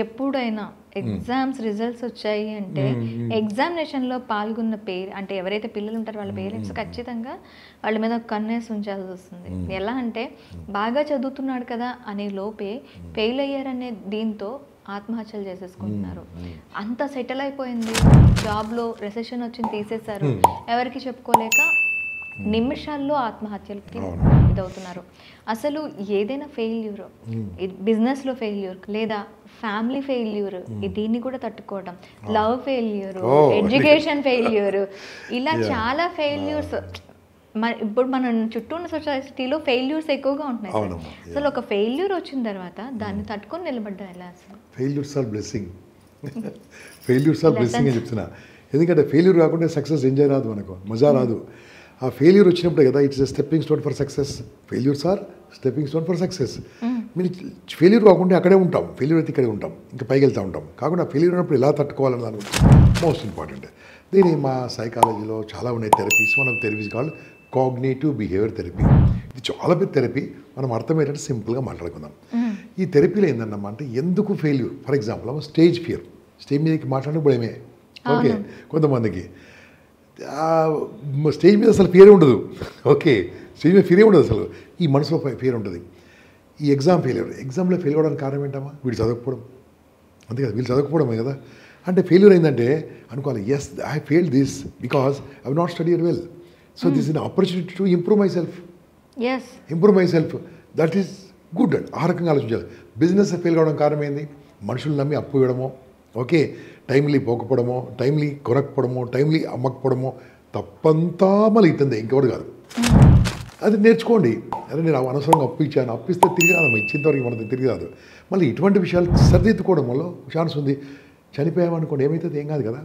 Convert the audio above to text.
ఎప్పుడైనా exams results వచ్చాయి అంటే ఎగ్జామినేషన్లో పాల్గొన్న అంటే ఎవరైతే పిల్లలు ఉంటారో వాళ్ళ పేరెంట్స్ ఖచ్చితంగా వాళ్ళ మీద ఒక కన్నేసి ఉంచాల్సి వస్తుంది. ఎలా అంటే బాగా చదువుతున్నాడు కదా అనే లోపే ఫెయిల్ అయ్యారనే దీంతో ఆత్మహత్యలు చేసేసుకుంటున్నారు. అంత సెటిల్ అయిపోయింది, జాబ్లో రెసెషన్ వచ్చింది తీసేశారు, ఎవరికి చెప్పుకోలేక నిమిషాల్లో ఆత్మహత్యలకి ఇదవుతున్నారు. అసలు ఏదైనా ఫెయిల్యూర్, బిజినెస్లో ఫెయిల్యూర్ లేదా ఫ్యామిలీ ఫెయిల్యూర్, దీన్ని కూడా తట్టుకోవడం, లవ్ ఫెయిల్యూర్, ఎడ్యుకేషన్ ఫెయిల్యూర్, ఇలా చాలా ఫెయిల్యూర్స్ ఇప్పుడు మన చుట్టూ ఉన్న సొసైటీలో ఫెయిల్యూర్స్ ఎక్కువగా ఉంటున్నాయి. అసలు ఒక ఫెయిల్యూర్ వచ్చిన తర్వాత దాన్ని తట్టుకొని నిలబడ్డా ఎలా? అసలు failures are blessing, failures are blessing అని చెప్తున్నా. ఎందుకంటే ఫెయిల్యూర్ కాకుండా సక్సెస్ ఎంజాయ్ రాదు, మనకు మజా రాదు. ఆ ఫెయిల్యూర్ వచ్చినప్పుడే కదా it's stepping stone for success. Failures are stepping stone for success. మీరు ఫెయిల్యూర్ కాకుండా అక్కడే ఉంటాం, ఫెయిల్యూర్ అయితే ఇక్కడే ఉంటాం, ఇంకా పైకి వెళ్తూ ఉంటాం. కాకుండా ఫెయిల్యూర్ ఉన్నప్పుడు ఎలా తట్టుకోవాలని దాని మోస్ట్ ఇంపార్టెంట్. దీని మా సైకాలజీలో చాలా ఉన్నాయి థెరపీస్. మనం థెరపీస్ కావాలి కాగ్నేటివ్ బిహేవియర్ థెరపీ. ఇది చాలా పెద్ద థెరపీ. మనం అర్థమయ్యేటట్టు సింపుల్గా మాట్లాడుకుందాం. ఈ థెరపీలో ఏందన్నమా అంటే ఎందుకు failure, for example stage fear, stage మీదకి మాట్లాడే భయమే. ఓకే, కొంతమందికి స్టేజ్ మీద అసలు ఫియరే ఉండదు. ఓకే, స్టేజ్ మీద ఫియరే ఉండదు అసలు, ఈ మనసులో ఫియర్ ఉంటుంది. ఈ ఎగ్జామ్ ఫెయిల్యూర్, ఎగ్జామ్లో ఫెయిల్ అవ్వడానికి కారణం ఏంటమ్మా? వీడు చదవకపోవడం, అంతే కదా, వీళ్ళు చదవకపోవడమే కదా. అంటే ఫెయిల్యూర్ అయిందంటే అనుకోవాలి, yes I fail this because I have not studied well. So this is an opportunity to improve my self. Improve my self, that is good and ఆ రకంగా ఆలోచించాలి. బిజినెస్ ఫెయిల్ కావడం కారణం ఏంది? మనుషులు నమ్మి అప్పు ఇవ్వడమో, ఓకే, టైమ్లీ పోకపోవడమో, టైమ్లీ కొనకపోవడమో, టైమ్లీ అమ్మకపోవడమో, తప్పంతా మళ్ళీ ఇస్తుంది, ఇంకెవరు కాదు. అది నేర్చుకోండి. అదే నేను అనవసరంగా అప్పు ఇచ్చాను, అప్పిస్తే తిరిగి రాదమ్మా, ఇచ్చేంతవరకు మనకు తిరిగి రాదు. మళ్ళీ ఇటువంటి విషయాలు సరిదిద్దుకోవడం వల్ల ఛాన్స్ ఉంది. చనిపోయామనుకోండి, ఏమవుతుంది? ఏం కాదు కదా.